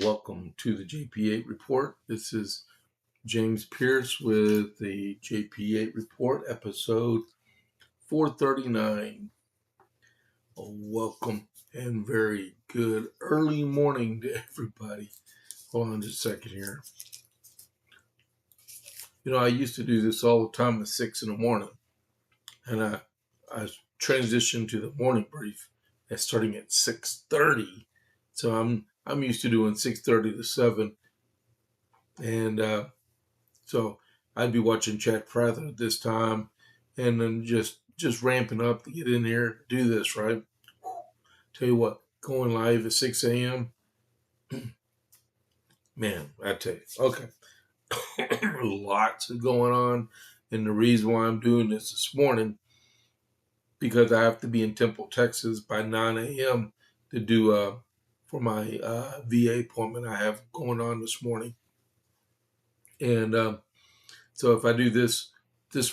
Welcome to the JP8 report. This is James Pierce with the JP8 report, episode 439. Welcome and very good early morning to everybody. Hold on just a second here. I used to do this all the time at 6 in the morning, and I transitioned to the morning brief that's starting at 6:30. So I'm used to doing 6:30 to 7, and so I'd be watching Chad Prather at this time, and then just ramping up to get in here, do this, right? Tell you what, going live at 6 a.m., man, I tell you, okay. Lots going on, and the reason why I'm doing this morning, because I have to be in Temple, Texas by 9 a.m. to do for my VA appointment I have going on this morning. And so if I do this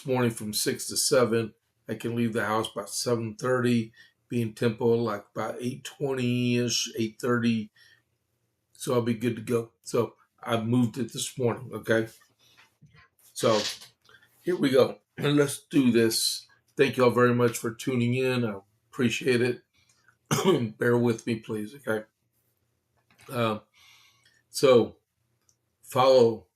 morning from 6 to 7, I can leave the house by 7:30, be in Temple like about 8:20-ish, 8:30. So I'll be good to go. So I moved it this morning, okay? So here we go. And let's do this. Thank you all very much for tuning in. I appreciate it. Bear with me, please, okay? So follow.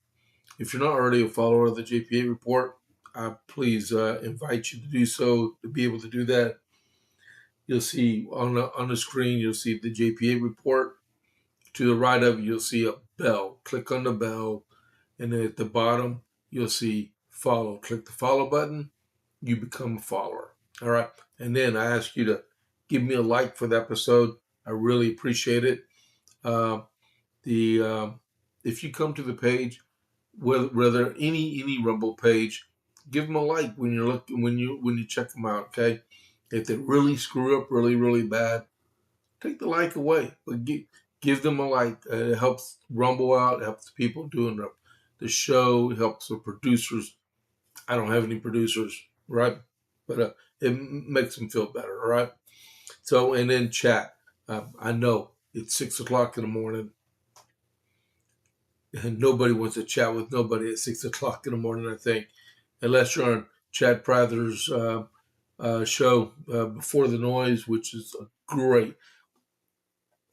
If you're not already a follower of the JP8 report, I please invite you to do so. To be able to do that, you'll see on the screen, you'll see the JP8 report. To the right of it, you'll see a bell. Click on the bell, and then at the bottom, you'll see follow. Click the follow button. You become a follower. All right, and then I ask you to give me a like for the episode. I really appreciate it. If you come to the page, whether any Rumble page, give them a like when you're looking when you check them out. Okay, if they really screw up really bad, take the like away, but give them a like. It helps Rumble out. It helps the people doing the show. It helps the producers. I don't have any producers, right? But it makes them feel better, all right? So, and then chat. I know it's 6 o'clock in the morning, and nobody wants to chat with nobody at 6 o'clock in the morning, I think, unless you're on Chad Prather's show, Before the Noise, which is great.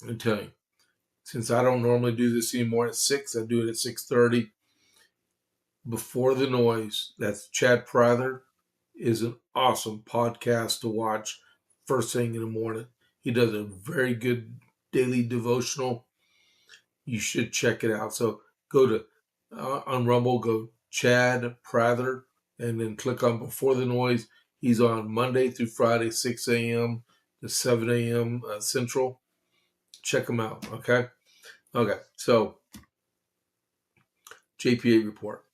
I'm telling you, since I don't normally do this anymore at 6, I do it at 6:30. Before the Noise, that's Chad Prather, is an awesome podcast to watch first thing in the morning. He does a very good daily devotional. You should check it out. So go to on Rumble, go Chad Prather, and then click on Before the Noise. He's on Monday through Friday, 6 a.m. to 7 a.m. Central. Check him out, okay? Okay, so JP8 report.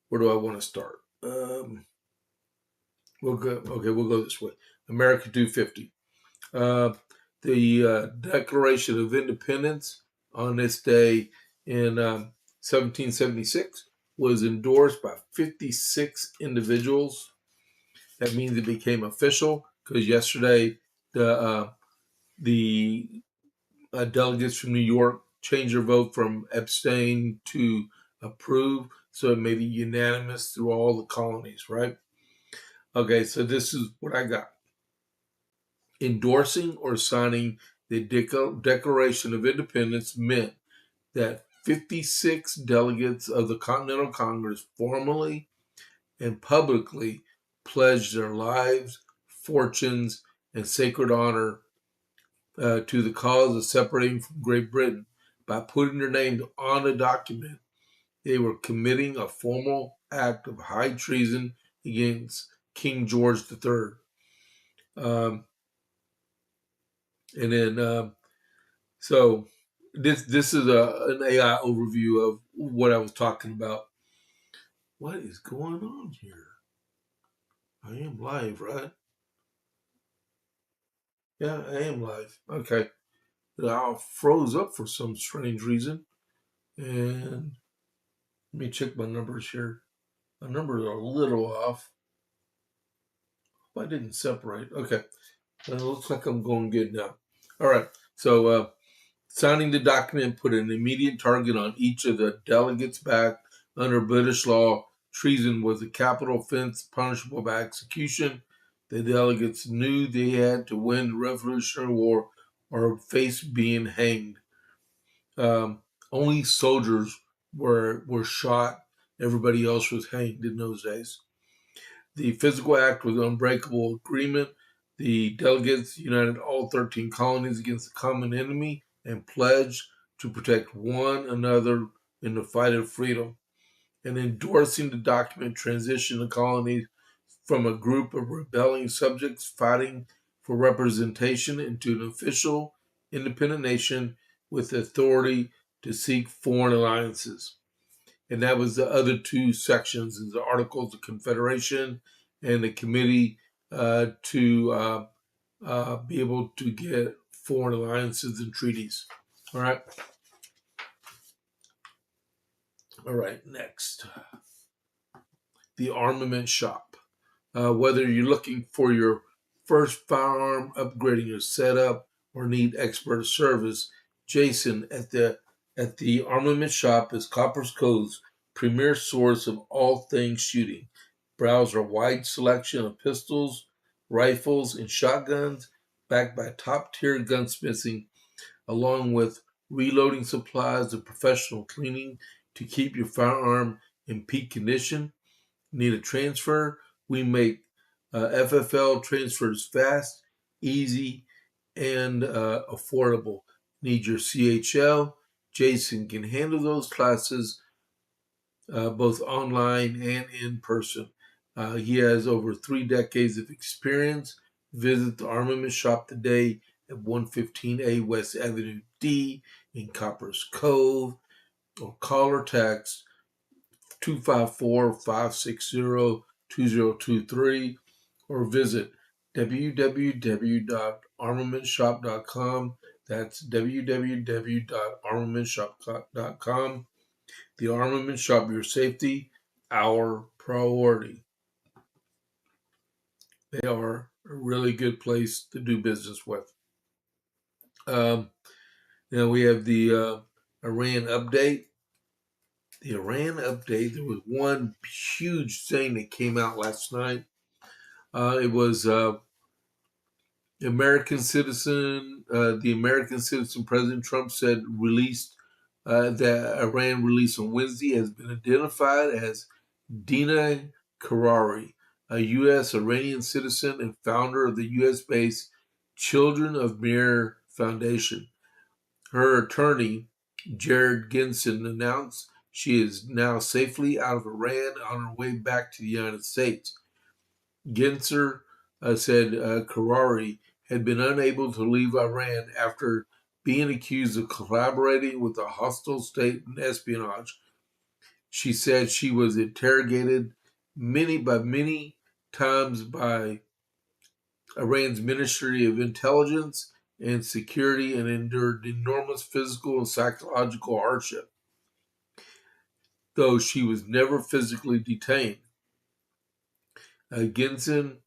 Where do I want to start? We'll go this way. America 250. The Declaration of Independence on this day in 1776 was endorsed by 56 individuals. That means it became official because yesterday the delegates from New York changed their vote from abstain to approve, so it made it unanimous through all the colonies, right? Okay, so this is what I got. Endorsing or signing the Declaration of Independence meant that 56 delegates of the Continental Congress formally and publicly pledged their lives, fortunes, and sacred honor to the cause of separating from Great Britain. By putting their name on the document, they were committing a formal act of high treason against King George III. And then, so this is an AI overview of what I was talking about. What is going on here? I am live, right? Yeah, I am live. Okay. I froze up for some strange reason. And let me check my numbers here. My numbers are a little off. I didn't separate. Okay. It looks like I'm going good now. All right. So Signing the document put an immediate target on each of the delegates' back. Under British law, treason was a capital offense punishable by execution. The delegates knew they had to win the Revolutionary War or face being hanged. Only soldiers were shot. Everybody else was hanged in those days. The physical act was an unbreakable agreement. The delegates united all 13 colonies against a common enemy and pledged to protect one another in the fight of freedom. And endorsing the document transitioned the colonies from a group of rebelling subjects fighting for representation into an official, independent nation with authority to seek foreign alliances. And that was the other two sections, is the Articles of Confederation and the Committee to be able to get foreign alliances and treaties. All right. All right, next. The armament shop. Whether you're looking for your first firearm, upgrading your setup, or need expert service, Jason at the armament shop is Copper's Cove's premier source of all things shooting. Browse our wide selection of pistols, rifles, and shotguns, backed by top-tier gunsmithing, along with reloading supplies and professional cleaning to keep your firearm in peak condition. Need a transfer? We make FFL transfers fast, easy, and affordable. Need your CHL? Jason can handle those classes both online and in person. He has over 3 decades of experience. Visit the armament shop today at 115A West Avenue D in Coppers Cove, or call or text 254-560-2023, or visit www.armamentshop.com. That's www.armamentshop.com. The Armament Shop, your safety, our priority. They are a really good place to do business with. Now we have the Iran update. The Iran update, there was one huge thing that came out last night. It was the American citizen President Trump said that Iran released on Wednesday has been identified as Dina Karari, a U.S. Iranian citizen and founder of the U.S.-based Children of Mir Foundation. Her attorney, Jared Ginson, announced she is now safely out of Iran on her way back to the United States. Ginser said Karari had been unable to leave Iran after being accused of collaborating with a hostile state in espionage. She said she was interrogated many times by Iran's Ministry of Intelligence and Security and endured enormous physical and psychological hardship, though she was never physically detained. Ginser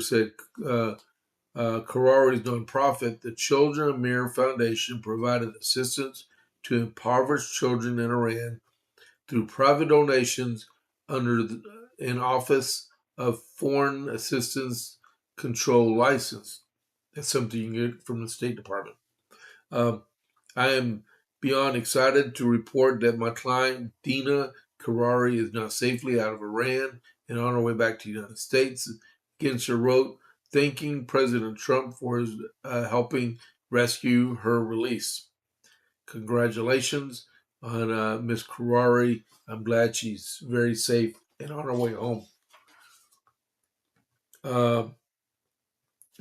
said Karari's nonprofit, the Children of Mir Foundation, provided assistance to impoverished children in Iran through private donations under an Office of Foreign Assistance Control license. That's something you can get from the State Department. I am beyond excited to report that my client, Dina Karari, is now safely out of Iran and on her way back to the United States. Ginser wrote, thanking President Trump for his helping rescue her release. Congratulations on Miss Karari. I'm glad she's very safe and on her way home.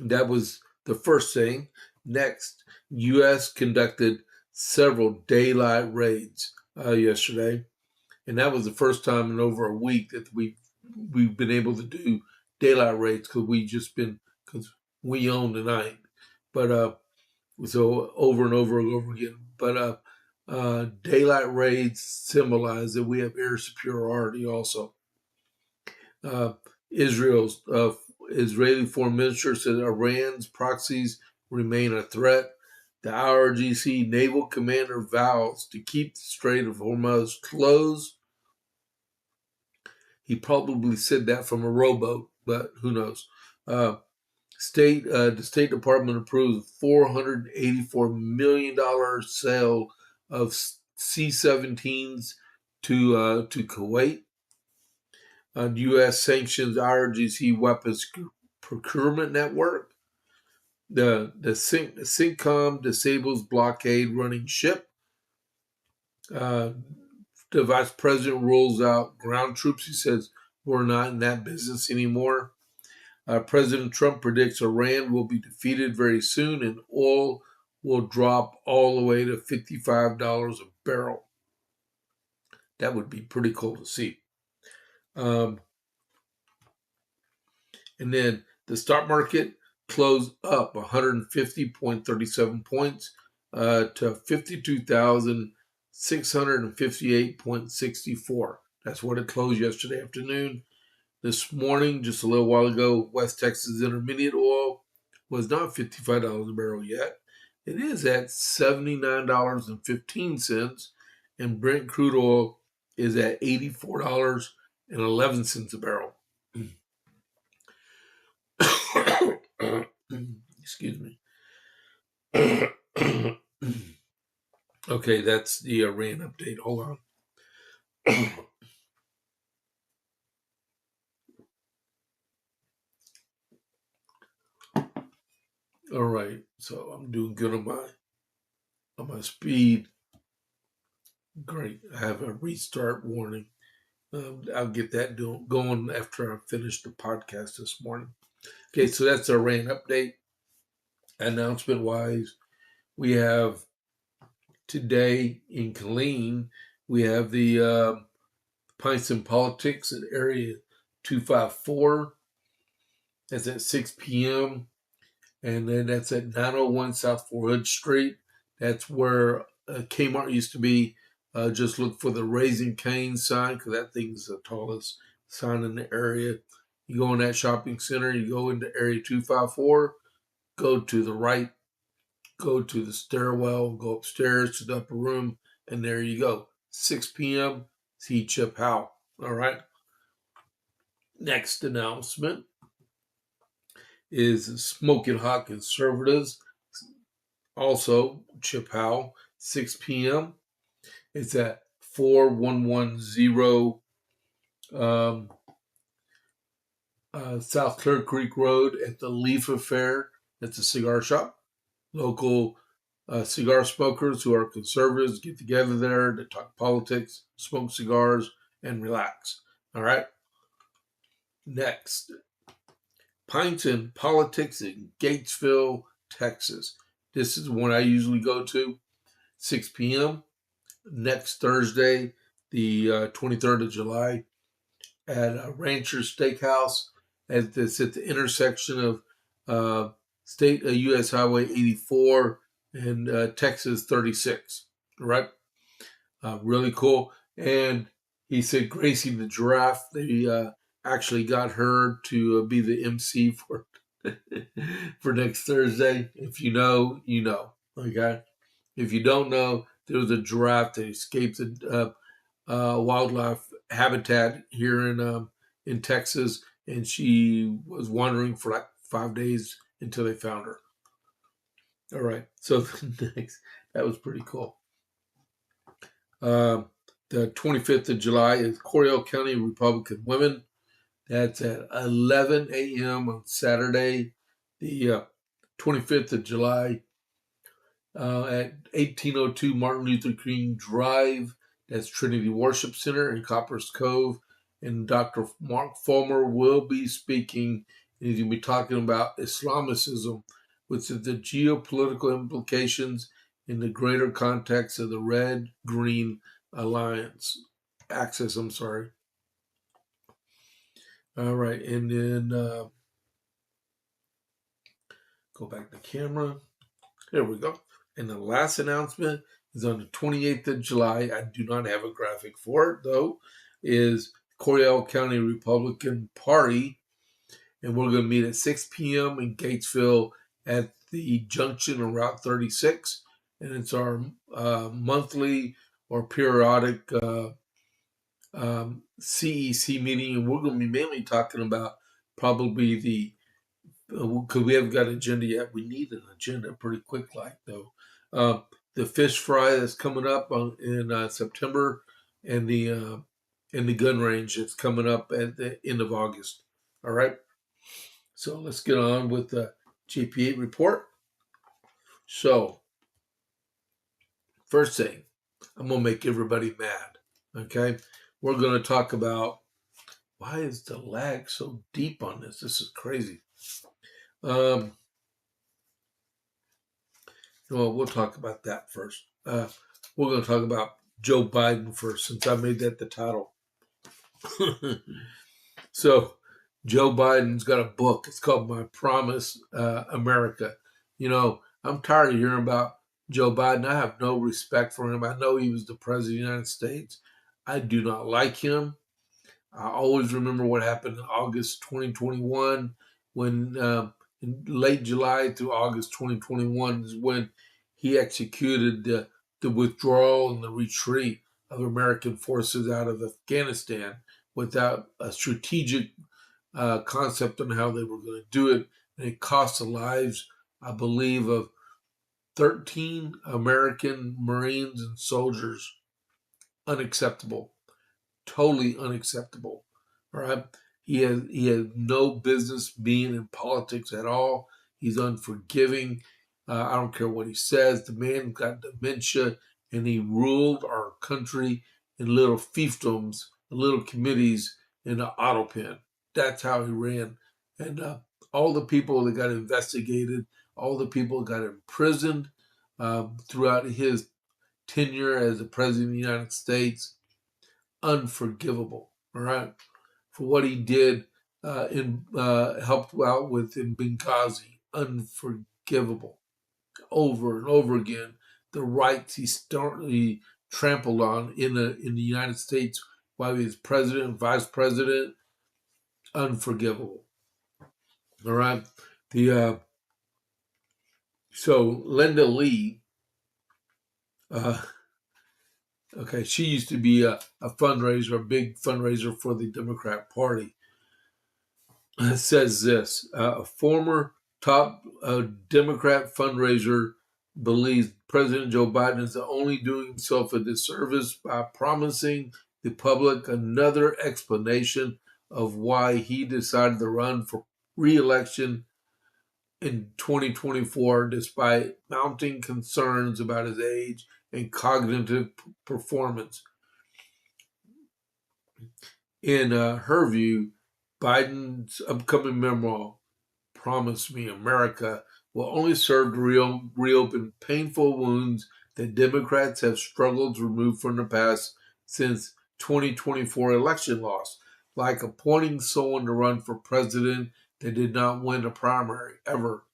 That was the first thing. Next, U.S. conducted several daylight raids yesterday, and that was the first time in over a week that we've been able to do daylight raids because we own the night. But so over and over again. But daylight raids symbolize that we have air superiority also. Israel's Israeli foreign minister said Iran's proxies remain a threat. The IRGC naval commander vows to keep the Strait of Hormuz closed. He probably said that from a rowboat, but who knows? The State Department approves $484 million sale of C-17s to Kuwait. U.S. sanctions IRGC weapons procurement network. The CENTCOM disables blockade running ship. The vice president rules out ground troops. He says, we're not in that business anymore. President Trump predicts Iran will be defeated very soon and oil will drop all the way to $55 a barrel. That would be pretty cool to see. And then the stock market closed up 150.37 points to 52,658.64. That's what it closed yesterday afternoon. This morning, just a little while ago, West Texas Intermediate oil was not $55 a barrel yet. It is at $79.15, and Brent crude oil is at $84.11 a barrel. Excuse me. Okay, that's the Iran update. Hold on. All right, so I'm doing good on my speed. Great. I have a restart warning. I'll get that going after I finish the podcast this morning. Okay, so that's our Iran update. Announcement wise, we have today in Killeen, we have the Pints and Politics at Area 254. That's at 6 p.m. And then that's at 901 South 4 Hood Street. That's where Kmart used to be. Just look for the Raising Cane sign because that thing's the tallest sign in the area. You go in that shopping center, you go into Area 254, go to the right, go to the stairwell, go upstairs to the upper room, and there you go. 6 p.m., see Chip Howe. All right. Next announcement is Smoking Hot Conservatives. Also, Chip Howe, 6 p.m. It's at 4110 South Clear Creek Road at the Leaf Affair. It's a cigar shop. Local cigar smokers who are conservatives get together there to talk politics, smoke cigars, and relax. All right. Next, Pints and Politics in Gatesville, Texas. This is one I usually go to, 6 p.m. Next Thursday, the 23rd of July, at Rancher's Steakhouse. It's at the intersection of U.S. Highway 84 and Texas 36. Right? Really cool. And he said Gracie the Giraffe, they actually got her to be the MC for for next Thursday. If you know, you know. Okay? If you don't know, there was a giraffe that escaped the wildlife habitat here in Texas, and she was wandering for like 5 days until they found her. All right, so next, that was pretty cool. The 25th of July is Coryell County Republican Women. That's at 11 a.m. on Saturday, the 25th of July. At 1802 Martin Luther King Drive. That's Trinity Worship Center in Coppers Cove. And Dr. Mark Fulmer will be speaking, and he's going to be talking about Islamicism, which is the geopolitical implications in the greater context of the Red-Green Axis. All right, and then go back to camera. There we go. And the last announcement is on the 28th of July. I do not have a graphic for it, though, is Coryell County Republican Party. And we're going to meet at 6 p.m. in Gatesville at the junction on Route 36, and it's our monthly or periodic CEC meeting, and we're going to be mainly talking about probably the because we haven't got an agenda yet. We need an agenda pretty quick, like though. The fish fry that's coming up in September, and the gun range that's coming up at the end of August. All right. So let's get on with the JP8 report. So first thing, I'm gonna make everybody mad. Okay, we're gonna talk about why is the lag so deep on this? This is crazy. Well, we'll talk about that first. We're going to talk about Joe Biden first, since I made that the title. So, Joe Biden's got a book. It's called My Promise, America. You know, I'm tired of hearing about Joe Biden. I have no respect for him. I know he was the president of the United States. I do not like him. I always remember what happened in August 2021 when in late July through August 2021 is when he executed the withdrawal and the retreat of American forces out of Afghanistan without a strategic concept on how they were going to do it. And it cost the lives, I believe, of 13 American Marines and soldiers. Unacceptable. Totally unacceptable. All right. He has no business being in politics at all. He's unforgiving. I don't care what he says. The man got dementia, and he ruled our country in little fiefdoms, little committees in an auto pen. That's how he ran. And all the people that got investigated, all the people that got imprisoned throughout his tenure as the president of the United States, unforgivable. All right, for what he did helped out with in Benghazi, unforgivable. Over and over again, the rights he sternly trampled on in the United States while he was president and vice president, unforgivable. All right, the so Linda Lee. Okay, she used to be a fundraiser, a big fundraiser for the Democrat Party. It says this, a former top Democrat fundraiser believes President Joe Biden is only doing himself a disservice by promising the public another explanation of why he decided to run for re-election in 2024, despite mounting concerns about his age and cognitive performance. In her view, Biden's upcoming memoir, Promise Me America, will only serve to reopen painful wounds that Democrats have struggled to remove from the past since 2024 election loss, like appointing someone to run for president that did not win a primary ever.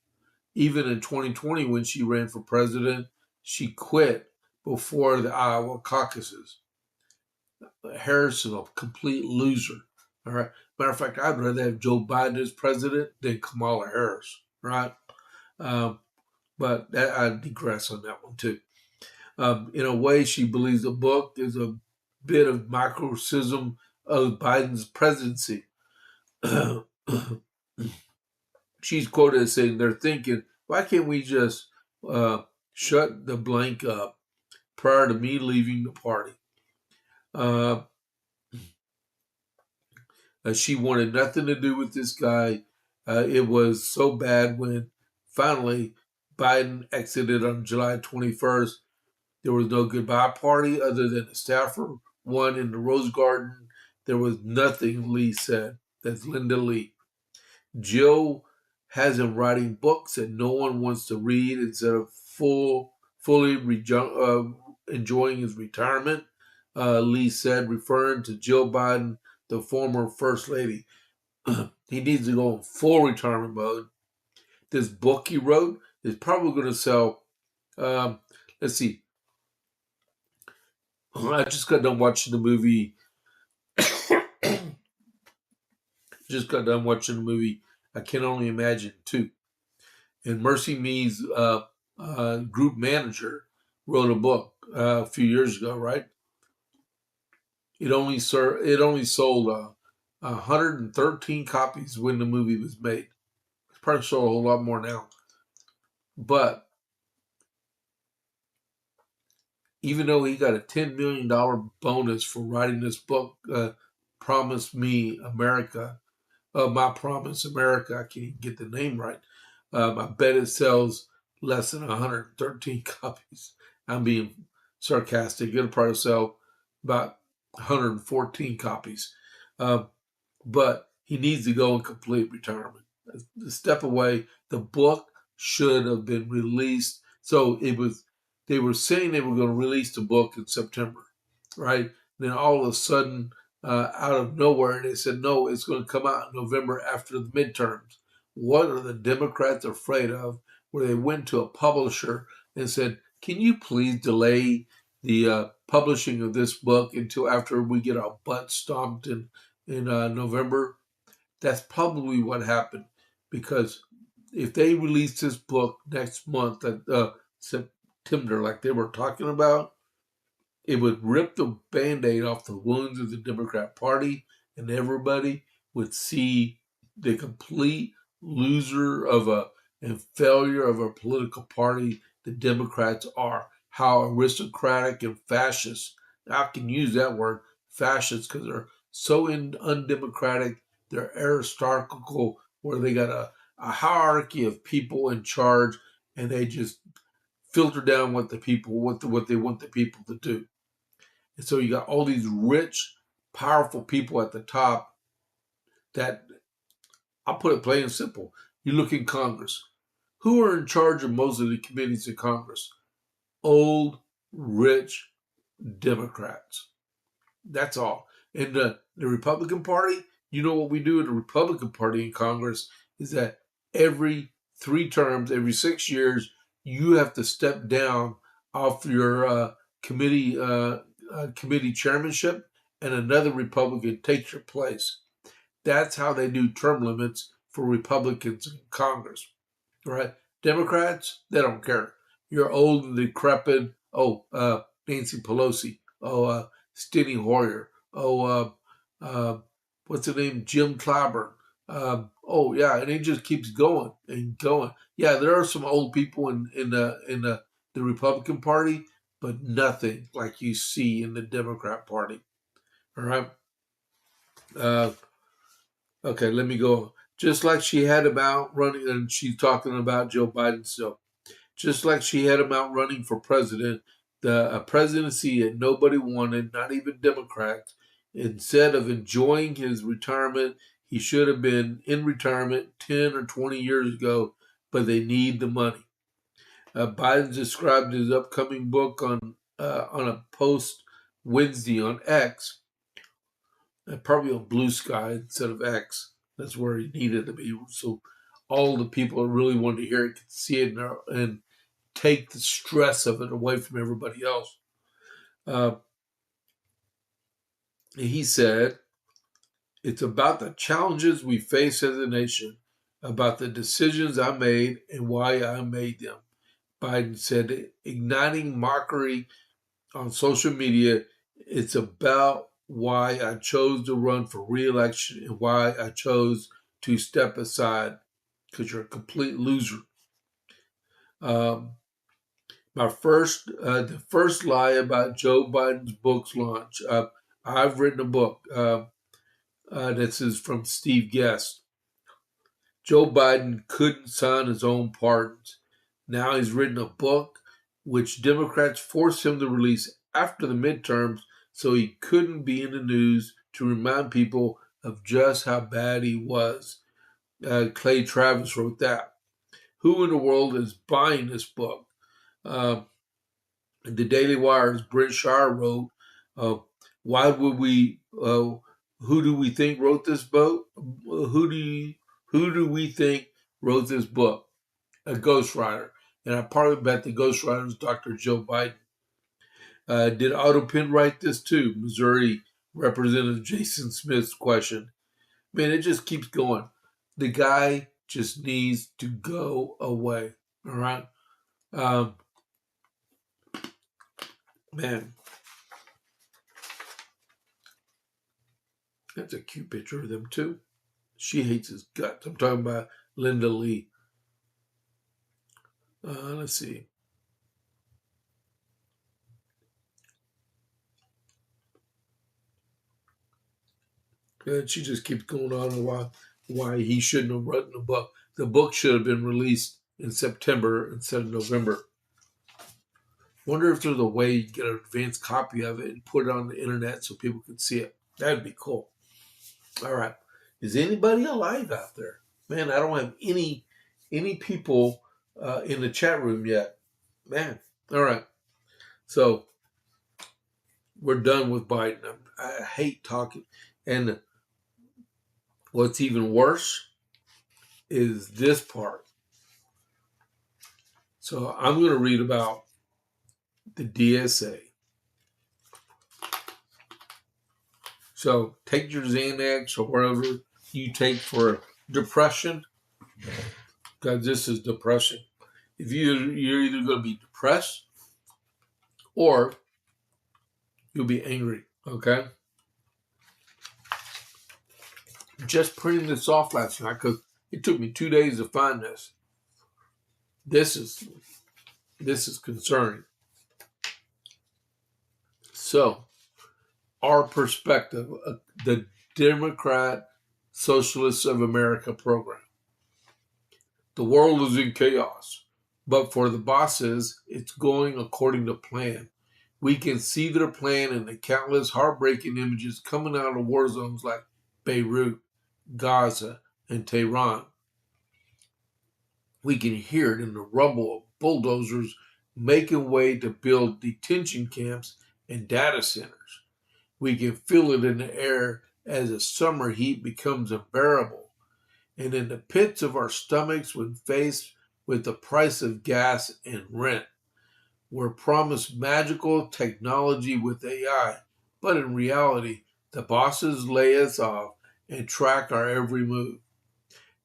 Even in 2020, when she ran for president, she quit before the Iowa caucuses. Harris is a complete loser. All right. Matter of fact, I'd rather have Joe Biden as president than Kamala Harris. Right. But I digress on that one too. In a way, she believes the book is a bit of microcosm of Biden's presidency. She's quoted as saying, "They're thinking, why can't we just shut the blank up prior to me leaving the party?" She wanted nothing to do with this guy. It was so bad when finally Biden exited on July 21st. There was no goodbye party other than a staffer one in the Rose Garden. There was nothing, Lee said. That's Linda Lee. Joe has him writing books that no one wants to read instead of fully enjoying his retirement, Lee said, referring to Jill Biden, the former First Lady. He needs to go in full retirement mode. This book he wrote is probably going to sell, let's see. I just got done watching the movie. I Can Only Imagine 2. And Mercy Me's group manager wrote a book a few years ago, right? It only sold 113 copies when the movie was made. It's probably sold a whole lot more now. But even though he got a $10 million bonus for writing this book, Promise Me America, My Promise America, I can't even get the name right. I bet it sells less than 113 copies. I'm being sarcastic. It'll probably sell about 114 copies. But he needs to go in complete retirement. Step away. The book should have been released. So they were saying they were going to release the book in September, right? Then all of a sudden, out of nowhere, they said, no, it's going to come out in November after the midterms. What are the Democrats afraid of? Where they went to a publisher and said, can you please delay the publishing of this book until after we get our butt stomped in November? That's probably what happened, because if they release this book next month at September, like they were talking about, it would rip the Band-Aid off the wounds of the Democrat Party, and everybody would see the complete loser of and failure of a political party the Democrats are. How aristocratic and fascist, I can use that word, fascist, because they're so undemocratic, they're aristocratical, where they got a hierarchy of people in charge, and they just filter down what they want the people to do. And so you got all these rich, powerful people at the top that, I'll put it plain and simple. You look in Congress. Who are in charge of most of the committees in Congress? Old, rich Democrats. That's all. And the Republican Party, you know what we do at the Republican Party in Congress is that every 3 terms, every 6 years, you have to step down off your committee chairmanship, and another Republican takes your place. That's how they do term limits for Republicans in Congress, right? Democrats, they don't care. You're old and decrepit. Nancy Pelosi. Steny Hoyer. What's the name? Jim Clyburn. And it just keeps going and going. Yeah, there are some old people in the Republican Party, but nothing like you see in the Democrat Party. All right. Okay, let me go. Just like she had him out running, and she's talking about Joe Biden still. Just like she had him out running for president, the presidency that nobody wanted, not even Democrats. Instead of enjoying his retirement, he should have been in retirement 10 or 20 years ago, but they need the money. Biden described his upcoming book on a post Wednesday on X, probably on Blue Sky instead of X. That's where he needed to be. So all the people that really wanted to hear it could see it and take the stress of it away from everybody else. He said, it's about the challenges we face as a nation, about the decisions I made and why I made them. Biden said, igniting mockery on social media, it's about why I chose to run for re-election and why I chose to step aside, because you're a complete loser. The first lie about Joe Biden's book's launch. I've written a book. This is from Steve Guest. Joe Biden couldn't sign his own pardons. Now he's written a book which Democrats forced him to release after the midterms so he couldn't be in the news to remind people of just how bad he was. Clay Travis wrote that. Who in the world is buying this book? The Daily Wire's Brent Shire wrote, why would we, who do we think wrote this book? Who do we think wrote this book? A ghostwriter. And I probably bet the ghostwriter is Dr. Joe Biden. Did Otto Penn write this too? Missouri Representative Jason Smith's question. Man, it just keeps going. The guy just needs to go away. All right. Um, man, that's a cute picture of them too. She hates his guts. I'm talking about Linda Lee. Let's see. And she just keeps going on why he shouldn't have written the book. The book should have been released in September instead of November. Wonder if there's a way you get an advanced copy of it and put it on the internet so people can see it. That'd be cool. All right. Is anybody alive out there? Man, I don't have any people in the chat room yet. Man. All right. So we're done with Biden. I hate talking. And what's even worse is this part. So I'm going to read about the DSA. So take your Xanax or whatever you take for depression, because this is depression. If you're either going to be depressed or you'll be angry, okay? Just printing this off last night because it took me 2 days to find this. This is concerning. So, our perspective, the Democrat Socialists of America program. The world is in chaos, but for the bosses, it's going according to plan. We can see their plan in the countless heartbreaking images coming out of war zones like Beirut, Gaza, and Tehran. We can hear it in the rumble of bulldozers making way to build detention camps and data centers. We can feel it in the air as the summer heat becomes unbearable. And in the pits of our stomachs when faced with the price of gas and rent. We're promised magical technology with AI, but in reality, the bosses lay us off and track our every move.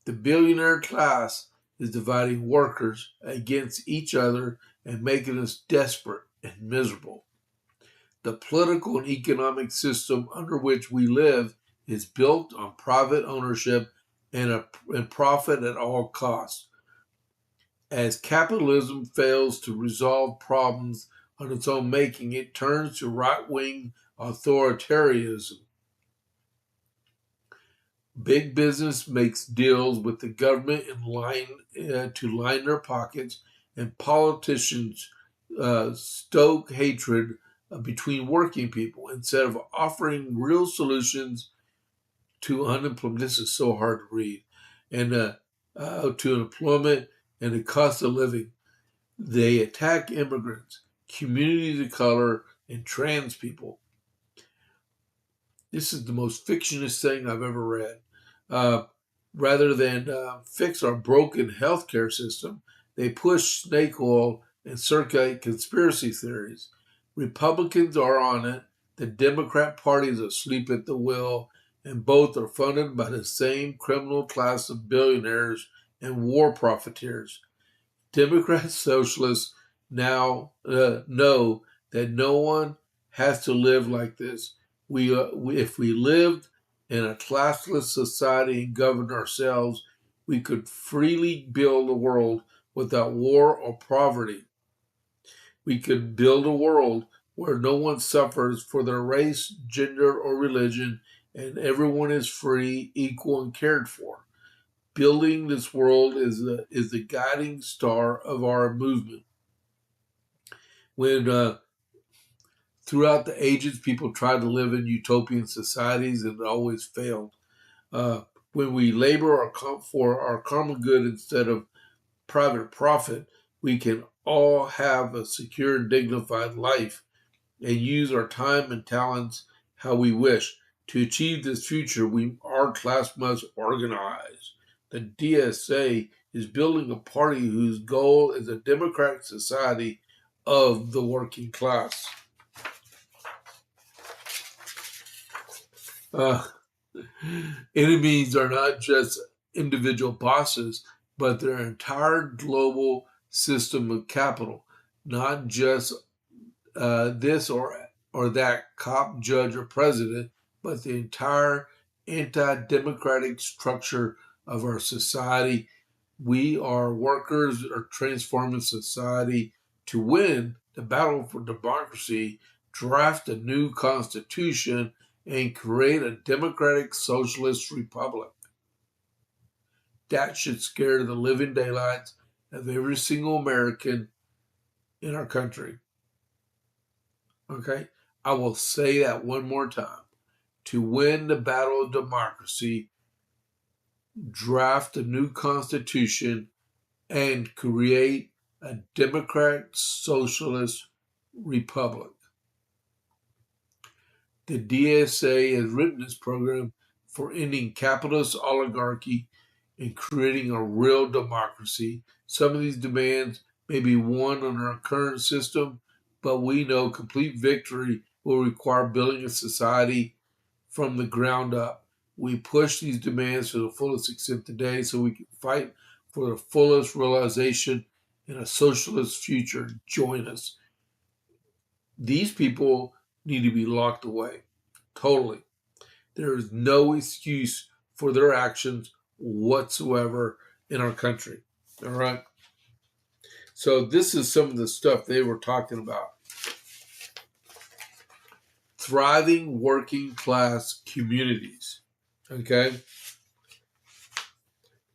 The billionaire class is dividing workers against each other and making us desperate and miserable. The political and economic system under which we live is built on private ownership and profit at all costs. As capitalism fails to resolve problems on its own making, it turns to right-wing authoritarianism. Big business makes deals with the government to line their pockets, and politicians stoke hatred between working people instead of offering real solutions to unemployment. This is so hard to read. And to employment and the cost of living. They attack immigrants, communities of color, and trans people. This is the most fictionist thing I've ever read. Rather than fix our broken healthcare system, they push snake oil and circulate conspiracy theories. Republicans are on it. The Democrat Party is asleep at the wheel, and both are funded by the same criminal class of billionaires and war profiteers. Democrat socialists now know that no one has to live like this. If we lived in a classless society and governed ourselves, we could freely build a world without war or poverty. We could build a world where no one suffers for their race, gender, or religion, and everyone is free, equal, and cared for. Building this world is the guiding star of our movement. When throughout the ages people tried to live in utopian societies and it always failed. When we labor for our common good instead of private profit, we can all have a secure and dignified life and use our time and talents how we wish. To achieve this future, our class must organize. The DSA is building a party whose goal is a democratic society of the working class. Enemies are not just individual bosses, but their entire global system of capital, not just this or that cop, judge, or president, but the entire anti-democratic structure of our society. We are workers that are transforming society to win the battle for democracy, draft a new constitution, and create a democratic socialist republic. That should scare the living daylights of every single American in our country. Okay? I will say that one more time. To win the battle of democracy, draft a new constitution and create a democratic socialist republic. The DSA has written this program for ending capitalist oligarchy and creating a real democracy. Some of these demands may be won under our current system, but we know complete victory will require building a society from the ground up. We push these demands to the fullest extent today so we can fight for the fullest realization in a socialist future. Join us. These people need to be locked away. Totally. There is no excuse for their actions whatsoever in our country. All right. So this is some of the stuff they were talking about. Thriving working class communities. Okay.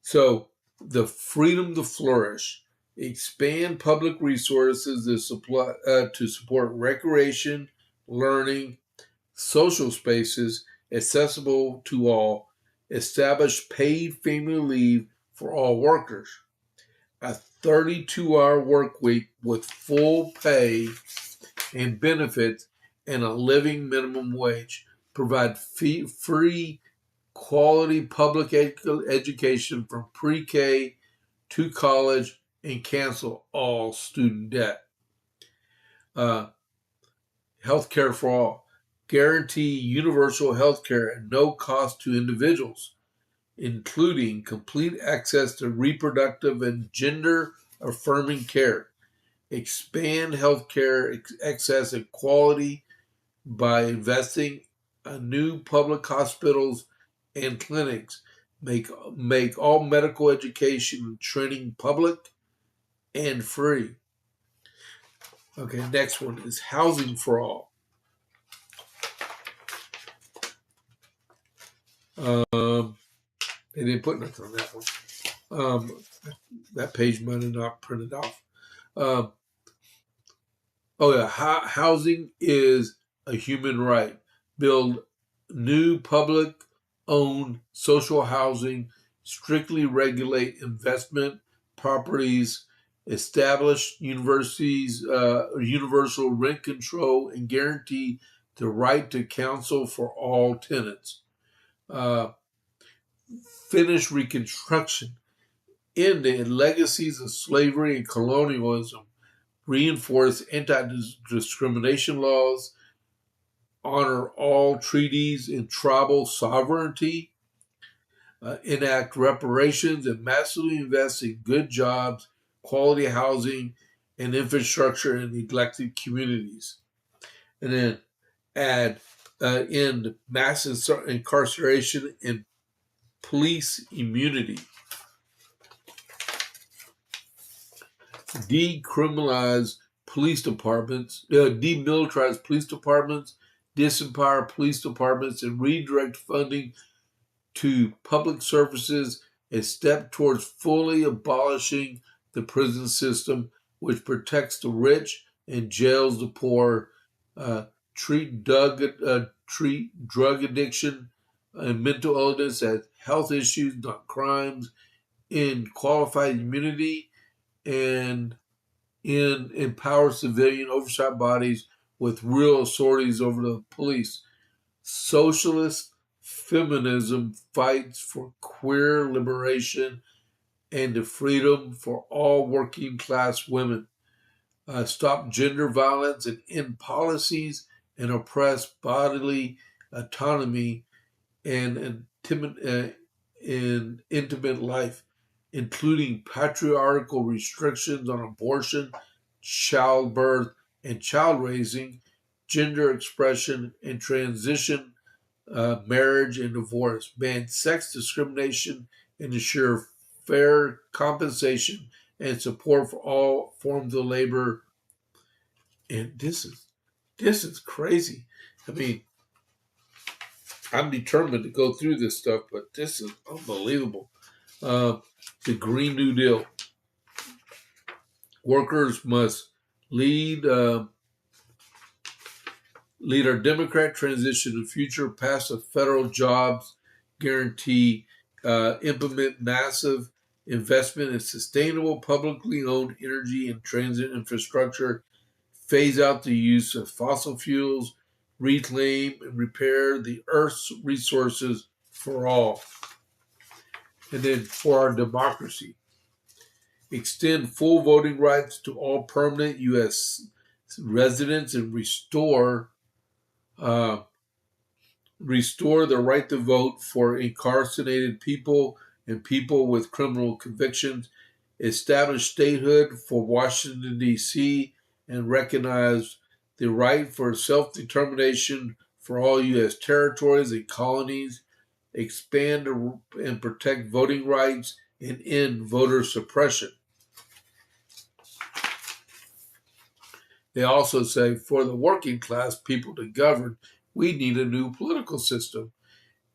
So the freedom to flourish, expand public resources to support recreation, learning, social spaces accessible to all, establish paid family leave for all workers, a 32-hour work week with full pay and benefits, and a living minimum wage, provide free quality public education from pre-K to college, and cancel all student debt. Healthcare for all. Guarantee universal healthcare at no cost to individuals, including complete access to reproductive and gender-affirming care. Expand healthcare access and quality by investing in new public hospitals and clinics. Make all medical education and training public and free. Okay, next one is housing for all. They didn't put nothing on that one. That page might have not printed off. Housing is a human right. Build new public-owned social housing, strictly regulate investment properties, establish universal rent control, and guarantee the right to counsel for all tenants. Finish Reconstruction, end the legacies of slavery and colonialism, reinforce anti-discrimination laws, honor all treaties and tribal sovereignty, enact reparations, and massively invest in good jobs, quality housing, and infrastructure in neglected communities. And then end mass incarceration and police immunity. Decriminalize police departments, demilitarize police departments, disempower police departments, and redirect funding to public services, a step towards fully abolishing the prison system, which protects the rich and jails the poor, treat drug addiction and mental illness as health issues, not crimes, in qualified immunity, and empower civilian oversight bodies with real authorities over the police. Socialist feminism fights for queer liberation and the freedom for all working class women. Stop gender violence and end policies and oppress bodily autonomy and in intimate life, including patriarchal restrictions on abortion, childbirth, and child raising, gender expression, and transition, marriage and divorce, ban sex discrimination, and ensure fair compensation and support for all forms of labor. And this is crazy. I mean, I'm determined to go through this stuff, but this is unbelievable. Uh, the Green New Deal. Workers must lead lead our Democrat transition to the future, pass a federal jobs guarantee, implement massive investment in sustainable publicly owned energy and transit infrastructure, phase out the use of fossil fuels, reclaim and repair the Earth's resources for all. And then for our democracy, extend full voting rights to all permanent U.S. residents and uh, restore the right to vote for incarcerated people and people with criminal convictions, establish statehood for Washington, D.C., and recognize the right for self-determination for all U.S. territories and colonies, expand and protect voting rights, and end voter suppression. They also say for the working class people to govern, we need a new political system,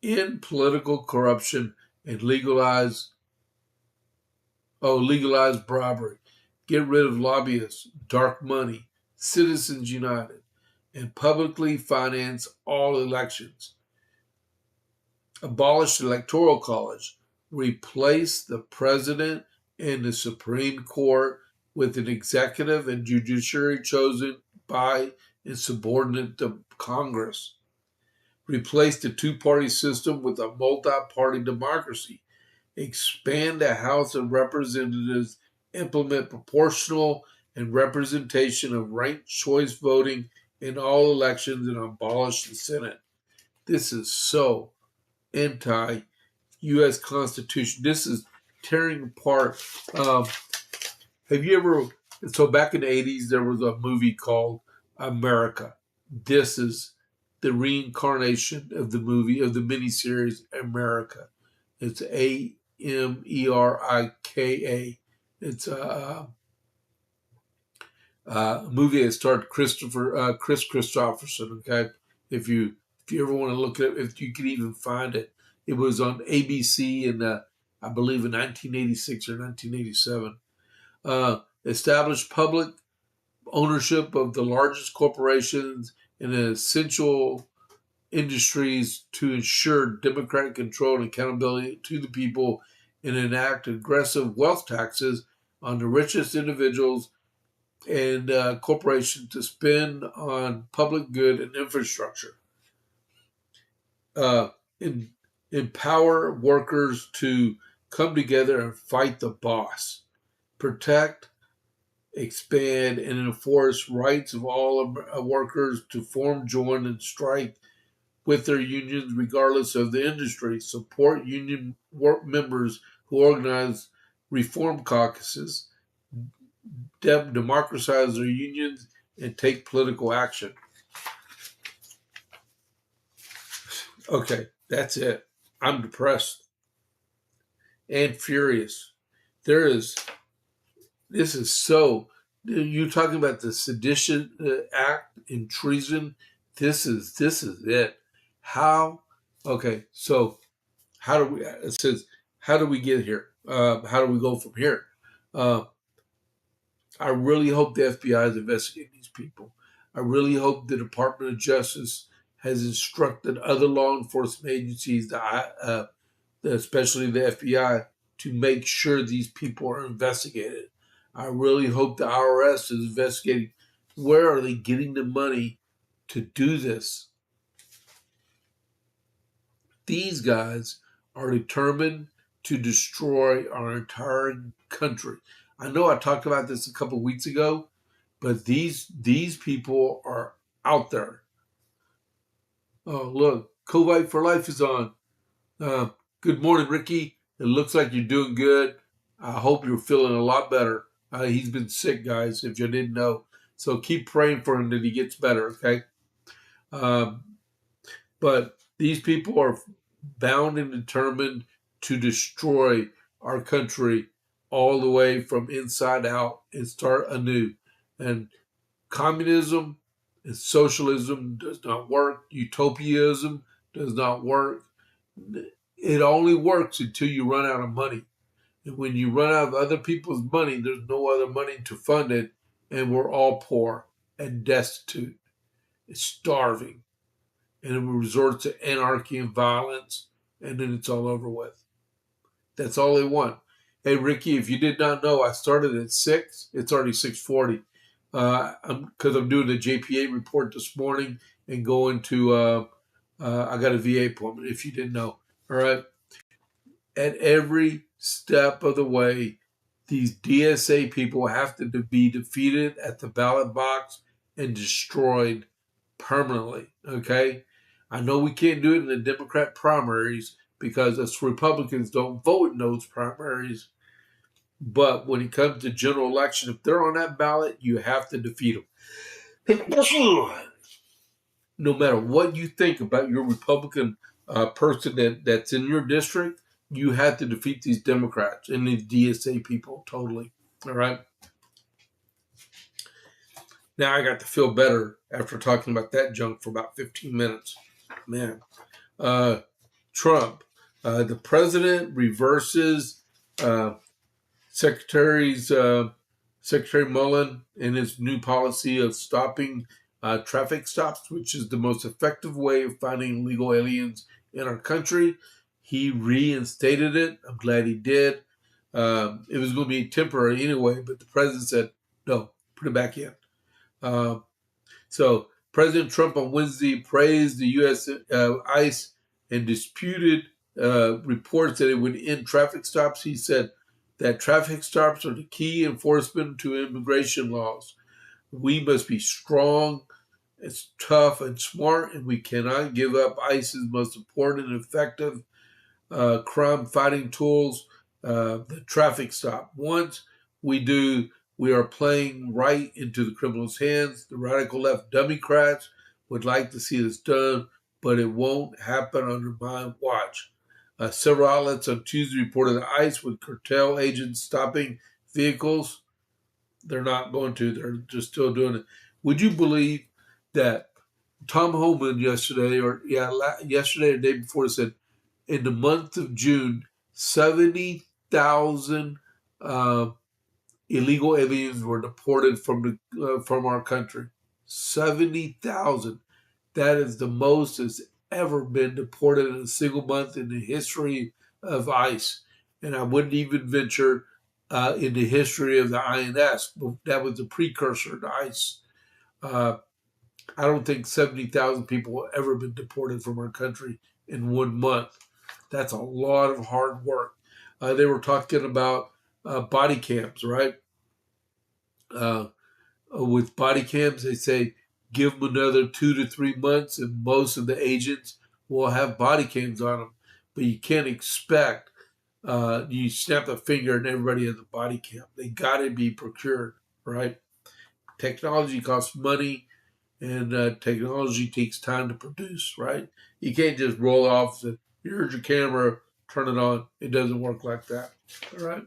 end political corruption, and legalize bribery, get rid of lobbyists, dark money, Citizens United, and publicly finance all elections. Abolish the Electoral College, replace the president and the Supreme Court with an executive and judiciary chosen by and subordinate to Congress. Replace the two-party system with a multi-party democracy. Expand the House of Representatives, implement proportional and representation of ranked choice voting in all elections, and abolish the Senate. This is so anti-U.S. Constitution. This is tearing apart. Have you ever? So back in the 80s, there was a movie called America. This is the reincarnation of the movie, of the miniseries America. It's Amerika. It's a movie that starred Chris Christopherson. Okay, if you ever want to look at it, if you can even find it, it was on ABC in I believe in 1986 or 1987. Established public ownership of the largest corporations and essential industries to ensure democratic control and accountability to the people, and enact aggressive wealth taxes on the richest individuals and corporations to spend on public good and infrastructure. Uh, Empower workers to come together and fight the boss. Protect, expand, and enforce rights of all workers to form, join, and strike with their unions regardless of the industry. Support union members who organize reform caucuses, democratize their unions, and take political action. Okay, that's it. I'm depressed and furious. This is so, you're talking about the Sedition Act and treason. This is it. How? Okay, so it says, how do we get here? How do we go from here? I really hope the FBI is investigating these people. I really hope the Department of Justice has instructed other law enforcement agencies, especially the FBI, to make sure these people are investigated. I really hope the IRS is investigating where are they getting the money to do this. These guys are determined to destroy our entire country. I know I talked about this a couple of weeks ago, but these people are out there. Oh, look, Covite for Life is on. Good morning, Ricky. It looks like you're doing good. I hope you're feeling a lot better. He's been sick, guys, if you didn't know. So keep praying for him that he gets better, okay? Um, but these people are bound and determined to destroy our country all the way from inside out and start anew. And communism and socialism does not work. Utopianism does not work. It only works until you run out of money. And when you run out of other people's money, there's no other money to fund it. And we're all poor and destitute and starving. And it resorts to anarchy and violence. And then it's all over with. That's all they want. Hey, Ricky, if you did not know, I started at 6. It's already 6:40. Because I'm doing the JP8 report this morning and going to, I got a VA appointment, if you didn't know. All right. At every step of the way, these DSA people have to be defeated at the ballot box and destroyed permanently. Okay. I know we can't do it in the Democrat primaries because us Republicans don't vote in those primaries. But when it comes to general election, if they're on that ballot, you have to defeat them. No matter what you think about your Republican person that's in your district, you have to defeat these Democrats and these DSA people totally. All right. Now I got to feel better after talking about that junk for about 15 minutes. Man. Trump. The president reverses Secretary's Secretary Mullen in his new policy of stopping traffic stops, which is the most effective way of finding illegal aliens in our country. He reinstated it. I'm glad he did. It was going to be temporary anyway, but the president said, no, put it back in. So President Trump on Wednesday praised the U.S. ICE and disputed reports that it would end traffic stops. He said that traffic stops are the key enforcement to immigration laws. We must be strong, it's tough and smart, and we cannot give up ICE's most important and effective crime fighting tools, the traffic stop. Once we do, we are playing right into the criminals' hands. The radical left Democrats would like to see this done, but it won't happen under my watch. Several outlets on Tuesday reported that ICE would curtail agents stopping vehicles. They're not going to. They're just still doing it. Would you believe that Tom Homan yesterday or the day before said in the month of June, 70,000 illegal aliens were deported from our country. 70,000. That is the most that's ever been deported in a single month in the history of ICE. And I wouldn't even venture in the history of the INS. That was the precursor to ICE. I don't think 70,000 people have ever been deported from our country in 1 month. That's a lot of hard work. They were talking about body cams, right? With body cams, they say give them another 2 to 3 months, and most of the agents will have body cams on them. But you can't expect you snap a finger and everybody has a body cam. They got to be procured, right? Technology costs money, and technology takes time to produce, right? You can't just roll off and here's your camera, turn it on. It doesn't work like that, all right?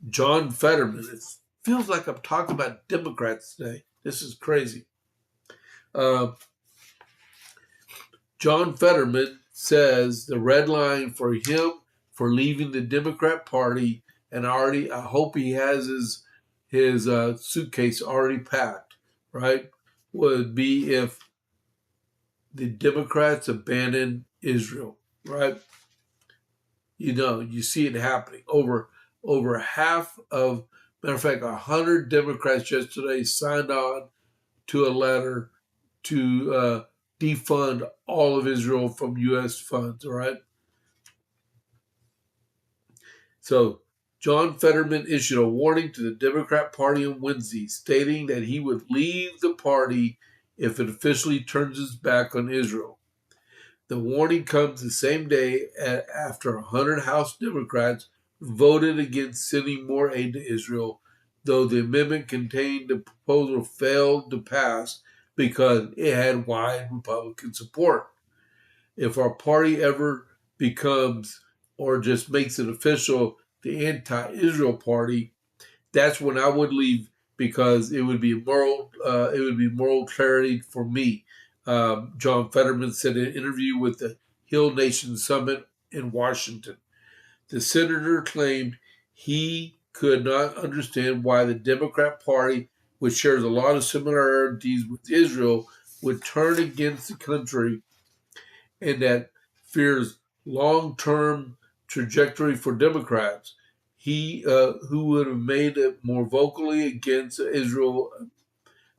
John Fetterman. It feels like I'm talking about Democrats today. This is crazy. John Fetterman says the red line for him for leaving the Democrat Party, and I hope he has his suitcase already packed, right, would be if the Democrats abandon Israel, right? You know, you see it happening. Over half of, matter of fact, 100 Democrats yesterday signed on to a letter to defund all of Israel from U.S. funds, all right? So John Fetterman issued a warning to the Democrat Party on Wednesday, stating that he would leave the party if it officially turns its back on Israel. The warning comes the same day after 100 House Democrats voted against sending more aid to Israel, though the amendment contained the proposal failed to pass because it had wide Republican support. If our party ever becomes or just makes it official the anti-Israel party, that's when I would leave because it would be moral clarity for me. John Fetterman said in an interview with the Hill Nation Summit in Washington. The senator claimed he could not understand why the Democrat Party, which shares a lot of similarities with Israel, would turn against the country and that fears long-term trajectory for Democrats. He, who would have made it more vocally against Israel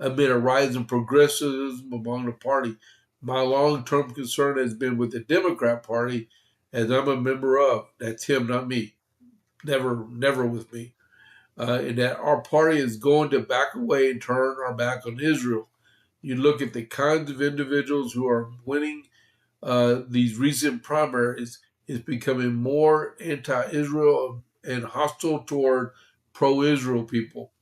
amid a rise in progressivism among the party. My long-term concern has been with the Democrat Party, as I'm a member of. That's him, not me. Never with me. And that our party is going to back away and turn our back on Israel. You look at the kinds of individuals who are winning these recent primaries is becoming more anti-Israel and hostile toward pro-Israel people.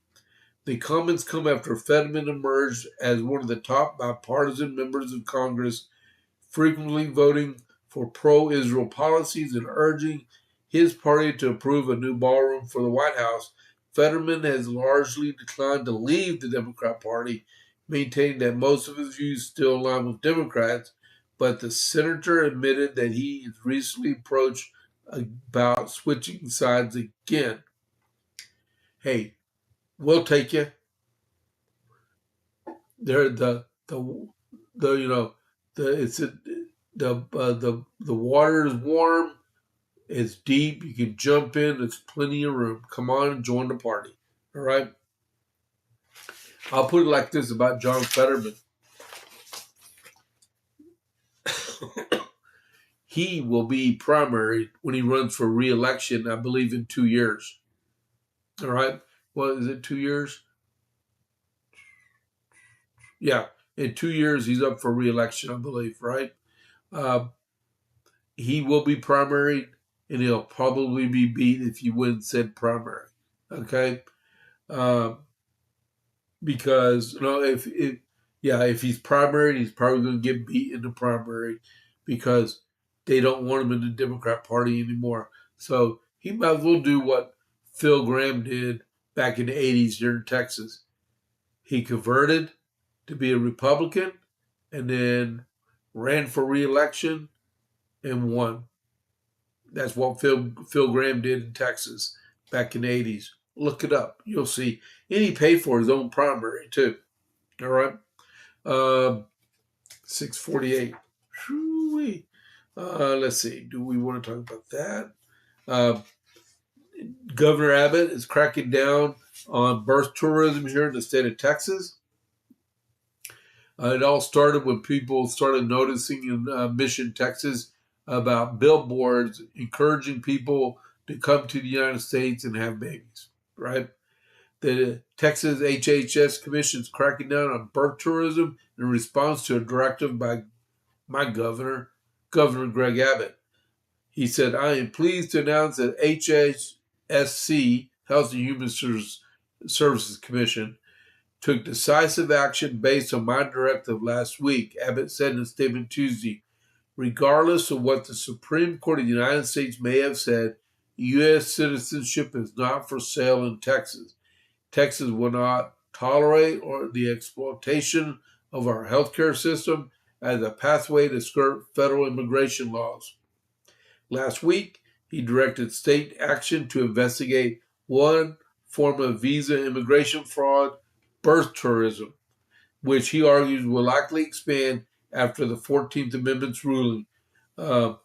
The comments come after Fetterman emerged as one of the top bipartisan members of Congress, frequently voting for pro-Israel policies and urging his party to approve a new ballroom for the White House. Fetterman has largely declined to leave the Democrat Party, maintaining that most of his views still align with Democrats, but the senator admitted that he has recently approached about switching sides again. Hey, we'll take you. They're the you know the water is warm, it's deep, you can jump in, there's plenty of room. Come on and join the party. All right. I'll put it like this about John Fetterman. He will be primary when he runs for re-election, I believe, in 2 years. All right. Well, is it 2 years? Yeah. In 2 years, he's up for re-election, I believe, right? Uh, he will be primary, and he'll probably be beat if he wins said primary. Okay. Uh, because if he's primary, he's probably going to get beat in the primary because they don't want him in the Democrat Party anymore. So he might as well do what Phil Gramm did back in the 80s here in Texas. He converted to be a Republican and then ran for re-election and won. That's what Phil Gramm did in Texas back in the 80s. Look it up. You'll see. And he paid for his own primary, too. All right. 648. Let's see. Do we want to talk about that? Governor Abbott is cracking down on birth tourism here in the state of Texas. It all started when people started noticing in Mission, Texas, about billboards encouraging people to come to the United States and have babies, right? The Texas HHS Commission is cracking down on birth tourism in response to a directive by my governor, Governor Greg Abbott. He said, I am pleased to announce that HHSC, Health and Human Services Commission, took decisive action based on my directive last week, Abbott said in a statement Tuesday. Regardless of what the Supreme Court of the United States may have said, U.S. citizenship is not for sale in Texas. Texas will not tolerate the exploitation of our healthcare system as a pathway to skirt federal immigration laws. Last week, he directed state action to investigate one form of visa immigration fraud, birth tourism, which he argues will likely expand after the 14th Amendment's ruling. The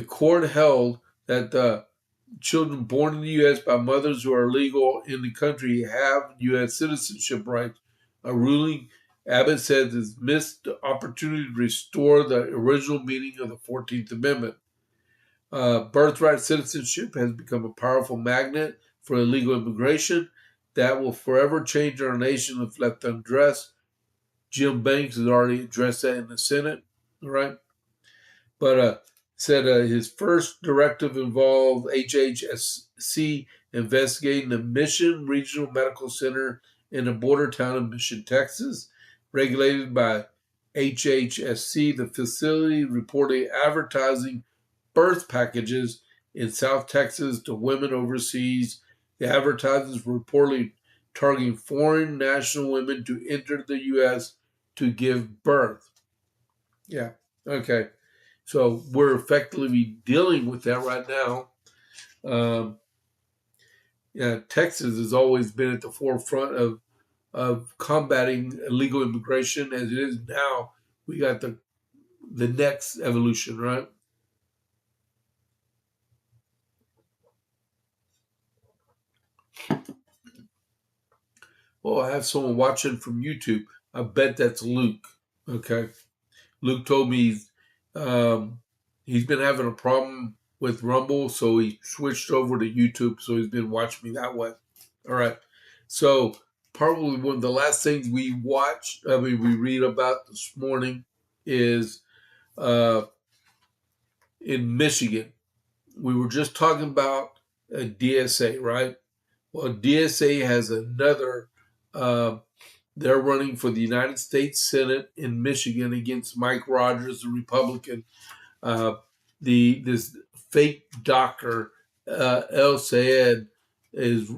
court held that children born in the U.S. by mothers who are legal in the country have U.S. citizenship rights. A ruling, Abbott says, is missed opportunity to restore the original meaning of the 14th Amendment. Birthright citizenship has become a powerful magnet for illegal immigration that will forever change our nation if left undressed. Jim Banks has already addressed that in the Senate, right? But said his first directive involved HHSC investigating the Mission Regional Medical Center in the border town of Mission, Texas, regulated by HHSC. The facility reported advertising birth packages in South Texas to women overseas. The advertisements were reportedly targeting foreign national women to enter the U.S. to give birth. Yeah, okay. So we're effectively dealing with that right now. Yeah, Texas has always been at the forefront of combating illegal immigration. As it is now, we got the next evolution, right? Oh, I have someone watching from YouTube. I bet that's Luke. Okay. Luke told me he's been having a problem with Rumble, so he switched over to YouTube. So he's been watching me that way. All right. So probably one of the last things we read about this morning is uh, in Michigan. We were just talking about DSA, right? Well, DSA has another. They're running for the United States Senate in Michigan against Mike Rogers, the Republican. Uh, this fake doctor El Sayed is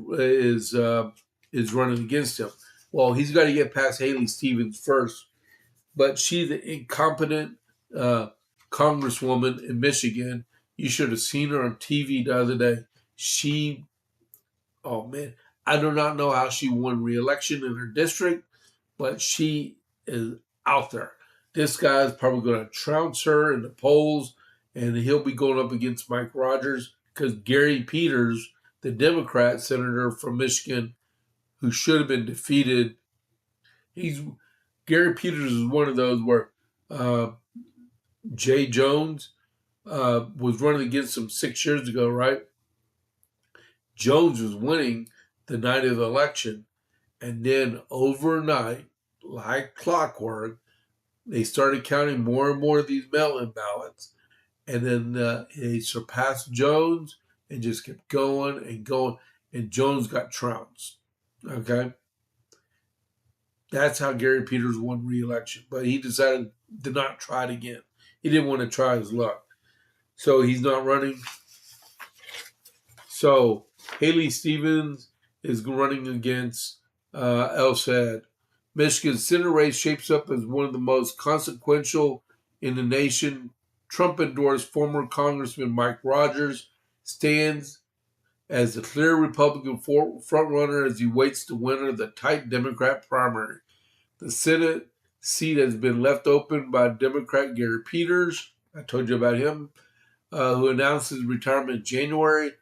running against him. Well, he's got to get past Haley Stevens first, but she's an incompetent congresswoman in Michigan. You should have seen her on TV the other day. Oh man, I do not know how she won re-election in her district, but she is out there. This guy's probably going to trounce her in the polls, and he'll be going up against Mike Rogers because Gary Peters, the Democrat senator from Michigan, who should have been defeated, Gary Peters is one of those where Jay Jones was running against him 6 years ago, right? Jones was winning the night of the election, and then overnight, like clockwork, they started counting more and more of these mail-in ballots, and then they surpassed Jones and just kept going and going, and Jones got trounced. Okay, that's how Gary Peters won re-election, but he decided to not try it again. He didn't want to try his luck, so he's not running. So Haley Stevens is running against El Sad. Michigan's Senate race shapes up as one of the most consequential in the nation. Trump endorsed former Congressman Mike Rogers, stands as the clear Republican frontrunner as he waits to win the tight Democrat primary. The Senate seat has been left open by Democrat Gary Peters. I told you about him, who announced his retirement in January,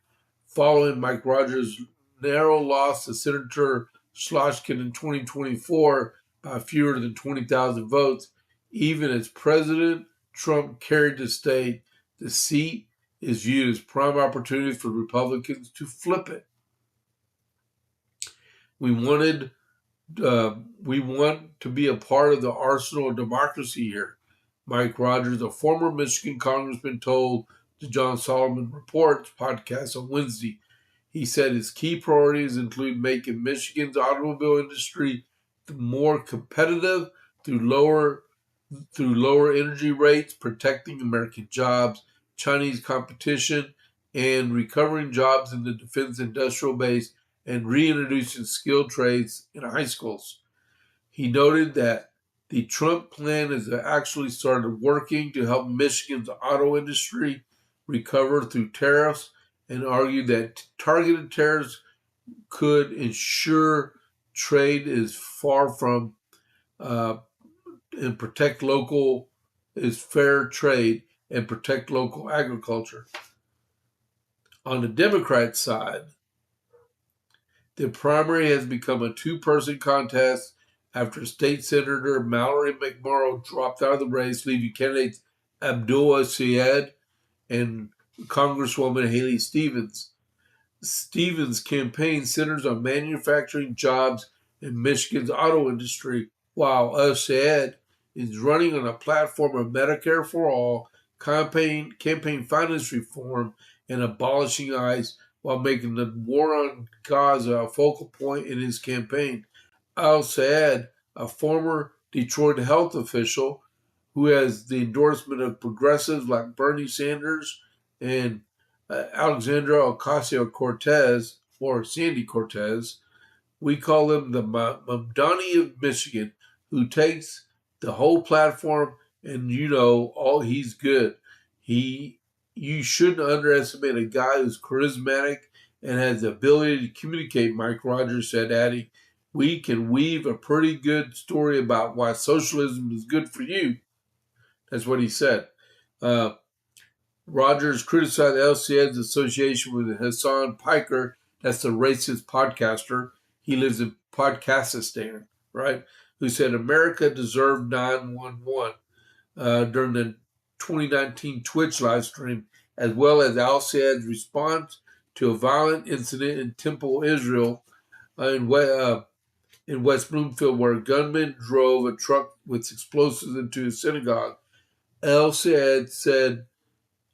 following Mike Rogers' narrow loss to Senator Schlosskin in 2024 by fewer than 20,000 votes. Even as President Trump carried the state, the seat is viewed as prime opportunity for Republicans to flip it. We want to be a part of the arsenal of democracy here. Mike Rogers, a former Michigan congressman, told the John Solomon Reports podcast on Wednesday. He said his key priorities include making Michigan's automobile industry more competitive through lower energy rates, protecting American jobs, Chinese competition, and recovering jobs in the defense industrial base and reintroducing skilled trades in high schools. He noted that the Trump plan has actually started working to help Michigan's auto industry recover through tariffs, and argued that targeted tariffs could ensure trade is far from and protect local is fair trade and protect local agriculture. On the Democrat side, the primary has become a two-person contest after State Senator Mallory McMorrow dropped out of the race, leaving candidates Abdullah Syed and Congresswoman Haley Stevens. Stevens' campaign centers on manufacturing jobs in Michigan's auto industry, while Syed is running on a platform of Medicare for all, campaign finance reform and abolishing ICE while making the war on Gaza a focal point in his campaign. Al-Sayed, a former Detroit health official who has the endorsement of progressives like Bernie Sanders and Alexandra Ocasio-Cortez, or Sandy Cortez, we call him the Mamdani of Michigan, who takes the whole platform and all he's good. You shouldn't underestimate a guy who's charismatic and has the ability to communicate, Mike Rogers said, adding, we can weave a pretty good story about why socialism is good for you. That's what he said. Rogers criticized LCN's association with Hassan Piker, that's the racist podcaster. He lives in Podcastistan, right? Who said America deserved 911 during the 2019 Twitch live stream, as well as Al-Sayed's response to a violent incident in Temple, Israel, in West Bloomfield, where a gunman drove a truck with explosives into a synagogue. Al-Sayed said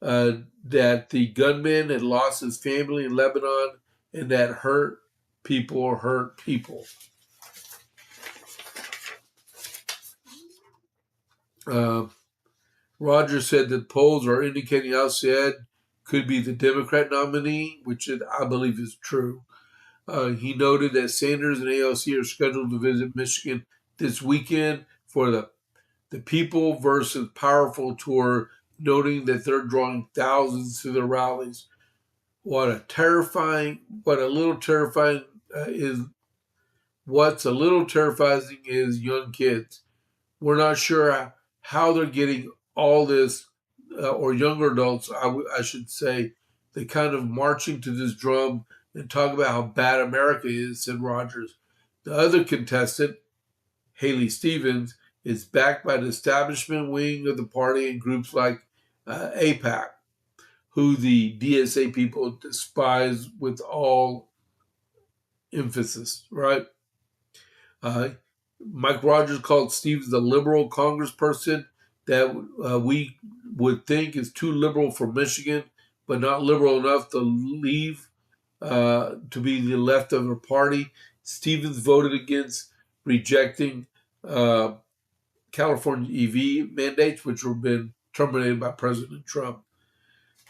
that the gunman had lost his family in Lebanon and that hurt people hurt people. Rogers said that polls are indicating Al-Sayed could be the Democrat nominee, which I believe is true. He noted that Sanders and AOC are scheduled to visit Michigan this weekend for the People versus Powerful tour, noting that they're drawing thousands to their rallies. What's a little terrifying is young kids. We're not sure how they're getting all this, or younger adults, I should say, they kind of marching to this drum and talk about how bad America is, said Rogers. The other contestant, Haley Stevens, is backed by the establishment wing of the party and groups like APAC, who the DSA people despise with all emphasis, right? Mike Rogers called Stevens a liberal congressperson that we would think is too liberal for Michigan, but not liberal enough to leave to be the left of her party. Stevens voted against rejecting California EV mandates, which have been terminated by President Trump.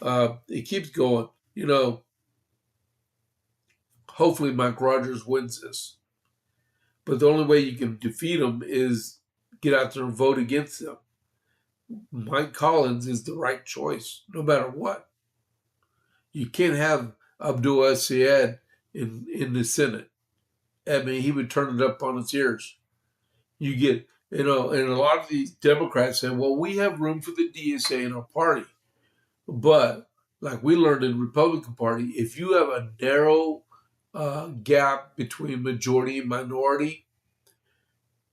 It keeps going. Hopefully Mike Rogers wins this. But the only way you can defeat him is get out there and vote against him. Mike Collins is the right choice, no matter what. You can't have Abdul Syed in the Senate. I mean, he would turn it up on its ears. You get, and a lot of these Democrats say, well, we have room for the DSA in our party. But like we learned in the Republican Party, if you have a narrow gap between majority and minority,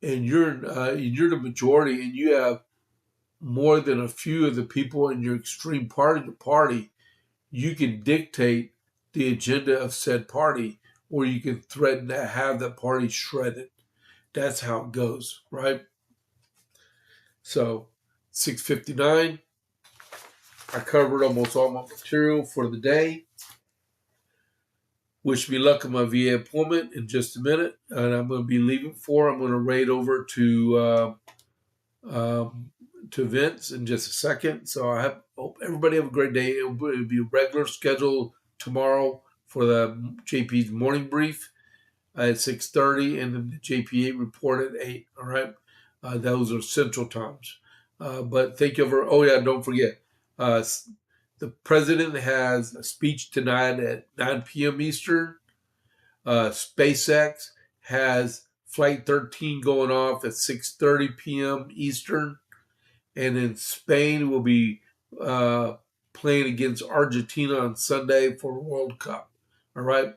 and you're the majority, and you have more than a few of the people in your extreme part of the party, you can dictate the agenda of said party, or you can threaten to have the party shredded. That's how it goes, right? So, 6:59. I covered almost all my material for the day. Wish me luck on my VA appointment in just a minute, and I'm going to be leaving I'm going to raid over to Vince in just a second. So I hope everybody have a great day. It'll be a regular schedule tomorrow for the JP's morning brief at 6:30, and then the JP8 report at 8. All right, those are central times. But thank you don't forget. The president has a speech tonight at 9 p.m. Eastern. SpaceX has Flight 13 going off at 6:30 p.m. Eastern. And then Spain will be playing against Argentina on Sunday for the World Cup. All right.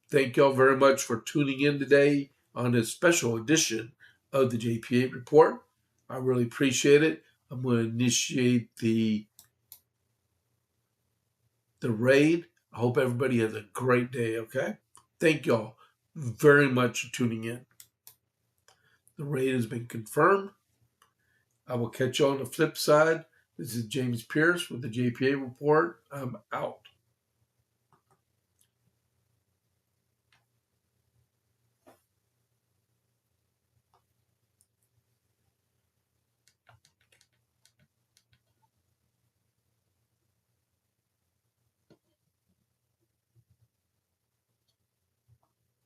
Thank y'all very much for tuning in today on this special edition of the JP8 Report. I really appreciate it. I'm going to initiate the raid. I hope everybody has a great day, okay? Thank y'all very much for tuning in. The raid has been confirmed. I will catch you on the flip side. This is James Pierce with the JP8 report. I'm out.